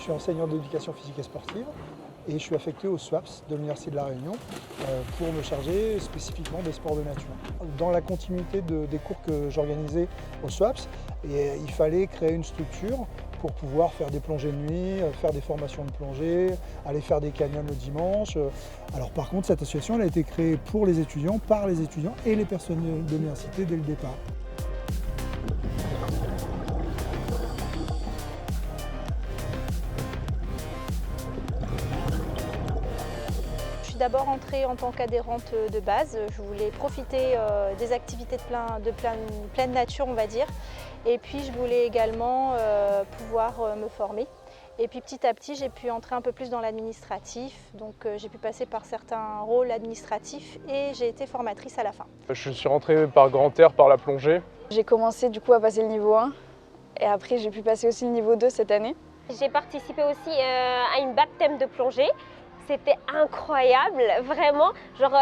Je suis enseignant d'éducation physique et sportive et je suis affecté au SWAPS de l'Université de La Réunion pour me charger spécifiquement des sports de nature. Dans la continuité des cours que j'organisais au SWAPS, il fallait créer une structure pour pouvoir faire des plongées de nuit, faire des formations de plongée, aller faire des canyons le dimanche. Alors par contre, cette association elle a été créée pour les étudiants, par les étudiants et les personnels de l'université dès le départ. Je suis d'abord entrée en tant qu'adhérente de base. Je voulais profiter des activités de pleine nature, on va dire. Et puis je voulais également pouvoir me former. Et puis petit à petit, j'ai pu entrer un peu plus dans l'administratif. Donc j'ai pu passer par certains rôles administratifs et j'ai été formatrice à la fin. Je suis rentrée par grand air, par la plongée. J'ai commencé du coup à passer le niveau 1 et après j'ai pu passer aussi le niveau 2 cette année. J'ai participé aussi à une baptême de plongée. C'était incroyable, vraiment. Genre,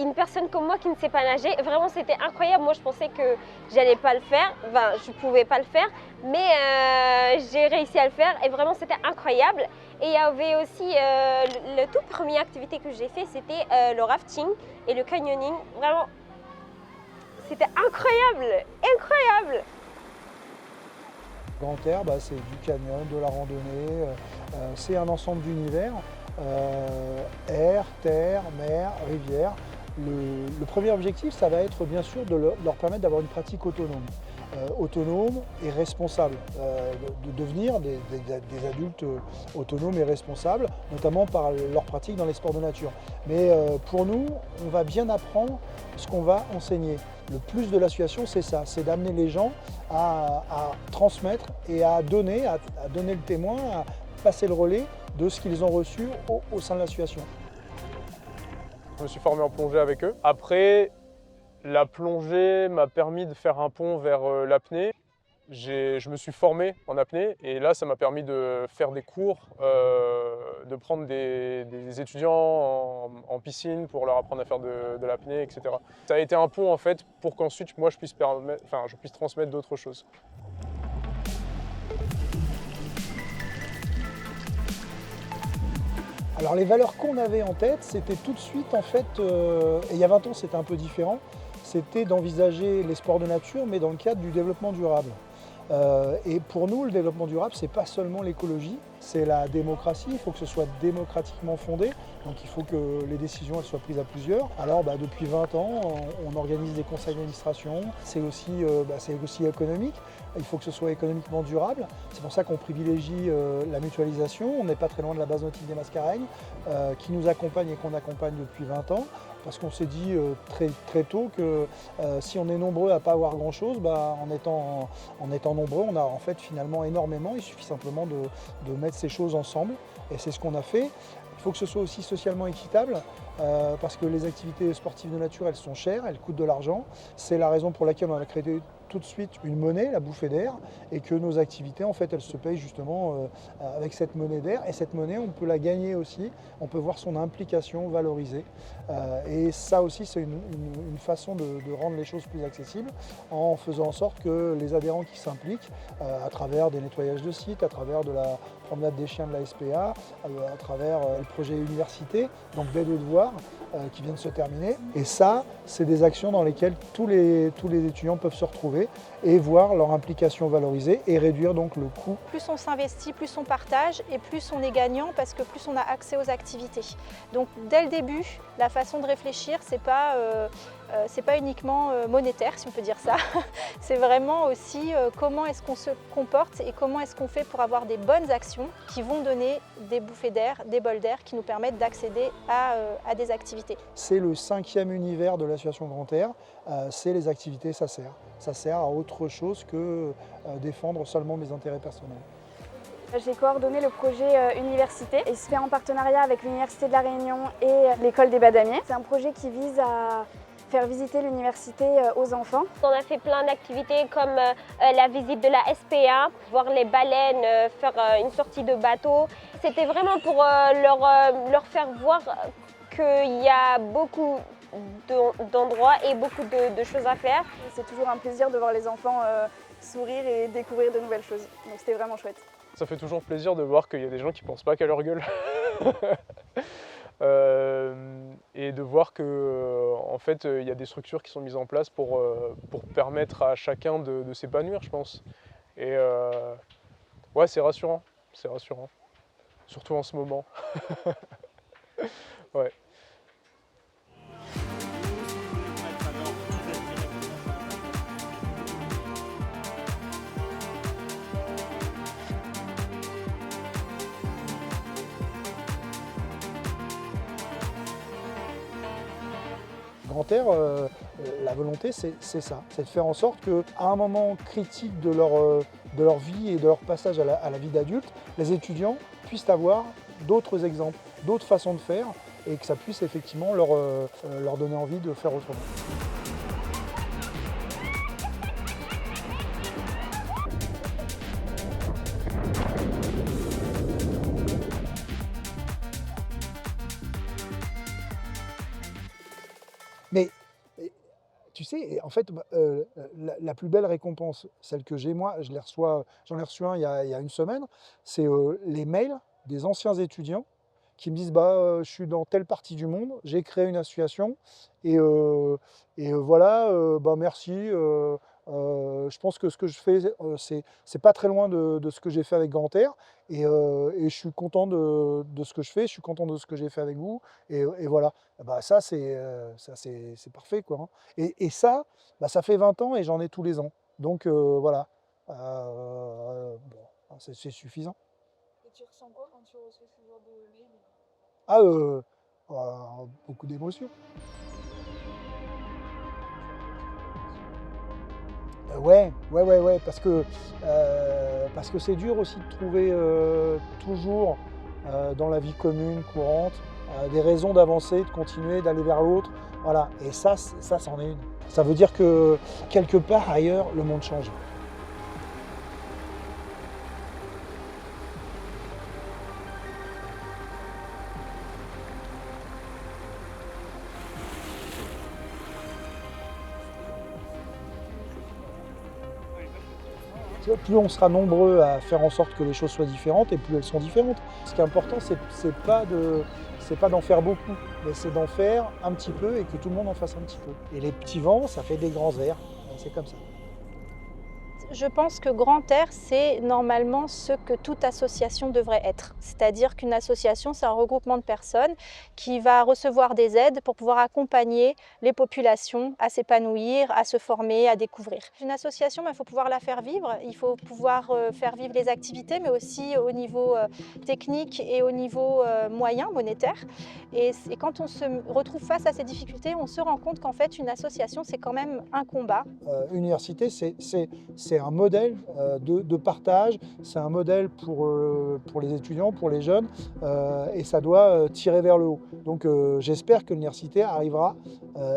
une personne comme moi qui ne sait pas nager, vraiment c'était incroyable. Moi je pensais que j'allais pas le faire, enfin je pouvais pas le faire, mais j'ai réussi à le faire et vraiment c'était incroyable. Et il y avait aussi le tout première activité que j'ai fait, c'était le rafting et le canyoning. Vraiment, c'était incroyable, incroyable. Grand air, c'est du canyon, de la randonnée, c'est un ensemble d'univers. Air, terre, mer, rivière. Le premier objectif, ça va être bien sûr de leur permettre d'avoir une pratique autonome et responsable, de devenir des adultes autonomes et responsables, notamment par leur pratique dans les sports de nature. Mais pour nous, on va bien apprendre ce qu'on va enseigner. Le plus de l'association, c'est ça, c'est d'amener les gens à transmettre et à donner le témoin, à passer le relais de ce qu'ils ont reçu au sein de l'association. Je me suis formé en plongée avec eux. Après, la plongée m'a permis de faire un pont vers l'apnée. Je me suis formé en apnée et là, ça m'a permis de faire des cours, de prendre des étudiants en piscine pour leur apprendre à faire de l'apnée, etc. Ça a été un pont en fait pour qu'ensuite moi je puisse transmettre d'autres choses. Alors les valeurs qu'on avait en tête, c'était tout de suite en fait, et il y a 20 ans c'était un peu différent, c'était d'envisager les sports de nature mais dans le cadre du développement durable. Et pour nous, le développement durable, c'est pas seulement l'écologie, c'est la démocratie, il faut que ce soit démocratiquement fondé, donc il faut que les décisions elles soient prises à plusieurs. Alors depuis 20 ans, on organise des conseils d'administration, c'est aussi économique, il faut que ce soit économiquement durable, c'est pour ça qu'on privilégie la mutualisation, on n'est pas très loin de la base nautique des Mascareignes, qui nous accompagne et qu'on accompagne depuis 20 ans. Parce qu'on s'est dit très tôt que si on est nombreux à ne pas avoir grand-chose, en étant nombreux, on a en fait finalement énormément. Il suffit simplement de mettre ces choses ensemble et c'est ce qu'on a fait. Il faut que ce soit aussi socialement équitable parce que les activités sportives de nature, elles sont chères, elles coûtent de l'argent. C'est la raison pour laquelle on a créé tout de suite une monnaie, la bouffée d'air, et que nos activités, en fait, elles se payent justement avec cette monnaie d'air. Et cette monnaie, on peut la gagner aussi, on peut voir son implication valorisée. Et ça aussi, c'est une façon de rendre les choses plus accessibles en faisant en sorte que les adhérents qui s'impliquent, à travers des nettoyages de sites, à travers de la promenade des chiens de la SPA, à travers le projet université, donc des devoirs qui vient de se terminer. Et ça, c'est des actions dans lesquelles tous les étudiants peuvent se retrouver et voir leur implication valorisée et réduire donc le coût. Plus on s'investit, plus on partage et plus on est gagnant parce que plus on a accès aux activités. Donc dès le début, la façon de réfléchir, c'est pas uniquement monétaire, si on peut dire ça. C'est vraiment aussi comment est-ce qu'on se comporte et comment est-ce qu'on fait pour avoir des bonnes actions qui vont donner des bouffées d'air, des bols d'air qui nous permettent d'accéder à des activités. C'est le 5e univers de l'association Grand Air, c'est les activités SACER. Ça sert à autre chose que défendre seulement mes intérêts personnels. J'ai coordonné le projet Université. Il se fait en partenariat avec l'Université de La Réunion et l'École des Badamiers. C'est un projet qui vise à faire visiter l'université aux enfants. On a fait plein d'activités comme la visite de la SPA, voir les baleines, faire une sortie de bateau. C'était vraiment pour leur faire voir qu'il y a beaucoup d'endroits et beaucoup de choses à faire. C'est toujours un plaisir de voir les enfants sourire et découvrir de nouvelles choses. Donc c'était vraiment chouette. Ça fait toujours plaisir de voir qu'il y a des gens qui pensent pas qu'à leur gueule. Et de voir que en fait, il y a des structures qui sont mises en place pour permettre à chacun de s'épanouir, je pense. Et ouais, c'est rassurant, surtout en ce moment. Ouais. Grand Air, la volonté, c'est ça, c'est de faire en sorte qu'à un moment critique de leur vie et de leur passage à la vie d'adulte, les étudiants puissent avoir d'autres exemples, d'autres façons de faire, et que ça puisse effectivement leur donner envie de faire autrement. Mais tu sais, en fait, la plus belle récompense, celle que j'ai moi, j'en ai reçu un il y a une semaine, c'est les mails des anciens étudiants qui me disent je suis dans telle partie du monde, j'ai créé une association et voilà, merci. Je pense que ce que je fais, c'est pas très loin de ce que j'ai fait avec Grand Air et je suis content de ce que je fais, je suis content de ce que j'ai fait avec vous et voilà. Ça c'est parfait quoi, hein. Et ça, ça fait 20 ans et j'en ai tous les ans. Donc voilà. C'est suffisant. Et tu ressens quoi quand tu reçois ce genre de mail? Beaucoup d'émotions. Ouais, parce que c'est dur aussi de trouver toujours dans la vie commune, courante, des raisons d'avancer, de continuer, d'aller vers l'autre. Voilà, et ça c'en est une. Ça veut dire que quelque part ailleurs, le monde change. Plus on sera nombreux à faire en sorte que les choses soient différentes et plus elles sont différentes. Ce qui est important, c'est pas d'en faire beaucoup, mais c'est d'en faire un petit peu et que tout le monde en fasse un petit peu. Et les petits vents, ça fait des grands airs, c'est comme ça. Je pense que Grand Air, c'est normalement ce que toute association devrait être. C'est-à-dire qu'une association, c'est un regroupement de personnes qui va recevoir des aides pour pouvoir accompagner les populations à s'épanouir, à se former, à découvrir. Une association, il faut pouvoir la faire vivre, il faut pouvoir faire vivre les activités, mais aussi au niveau technique et au niveau moyen, monétaire. Et quand on se retrouve face à ces difficultés, on se rend compte qu'en fait, une association, c'est quand même un combat. Université, c'est un modèle de partage, c'est un modèle pour les étudiants, pour les jeunes, et ça doit tirer vers le haut. Donc j'espère que l'université arrivera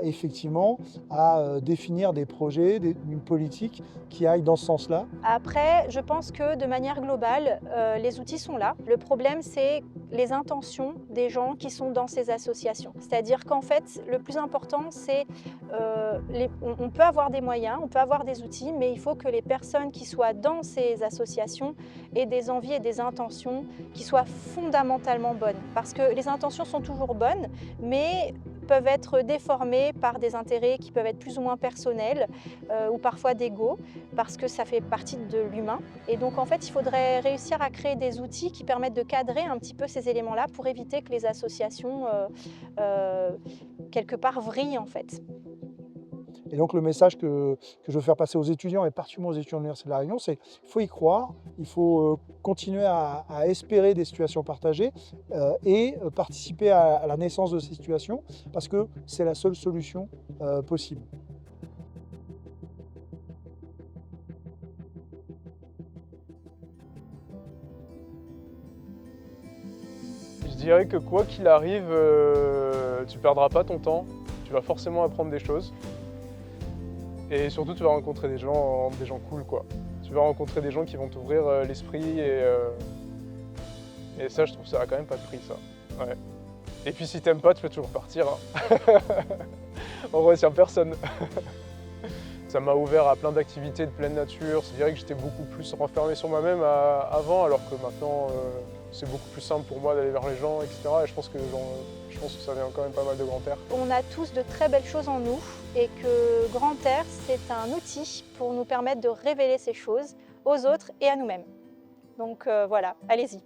effectivement à définir des projets, une politique qui aille dans ce sens-là. Après, je pense que de manière globale, les outils sont là. Le problème, c'est les intentions des gens qui sont dans ces associations. C'est-à-dire qu'en fait, le plus important, c'est on peut avoir des moyens, on peut avoir des outils, mais il faut que les personnes qui soient dans ces associations aient des envies et des intentions qui soient fondamentalement bonnes. Parce que les intentions sont toujours bonnes, mais peuvent être déformées par des intérêts qui peuvent être plus ou moins personnels ou parfois d'ego, parce que ça fait partie de l'humain. Et donc en fait, il faudrait réussir à créer des outils qui permettent de cadrer un petit peu ces éléments-là pour éviter que les associations, quelque part, vrillent en fait. Et donc le message que je veux faire passer aux étudiants, et particulièrement aux étudiants de l'Université de La Réunion, c'est qu'il faut y croire, il faut continuer à espérer des situations partagées et participer à la naissance de ces situations, parce que c'est la seule solution possible. Je dirais que quoi qu'il arrive, tu perdras pas ton temps, tu vas forcément apprendre des choses. Et surtout, tu vas rencontrer des gens cool, quoi. Tu vas rencontrer des gens qui vont t'ouvrir l'esprit et ça, je trouve ça a quand même pas de prix, ça. Ouais. Et puis si t'aimes pas, tu peux toujours partir, hein. On retient personne. Ça m'a ouvert à plein d'activités de pleine nature. C'est vrai que j'étais beaucoup plus renfermé sur moi-même avant, alors que maintenant, c'est beaucoup plus simple pour moi d'aller vers les gens, etc. Et je pense que ça vient quand même pas mal de Grand Air. On a tous de très belles choses en nous et que Grand Air, c'est un outil pour nous permettre de révéler ces choses aux autres et à nous-mêmes. Donc voilà, allez-y.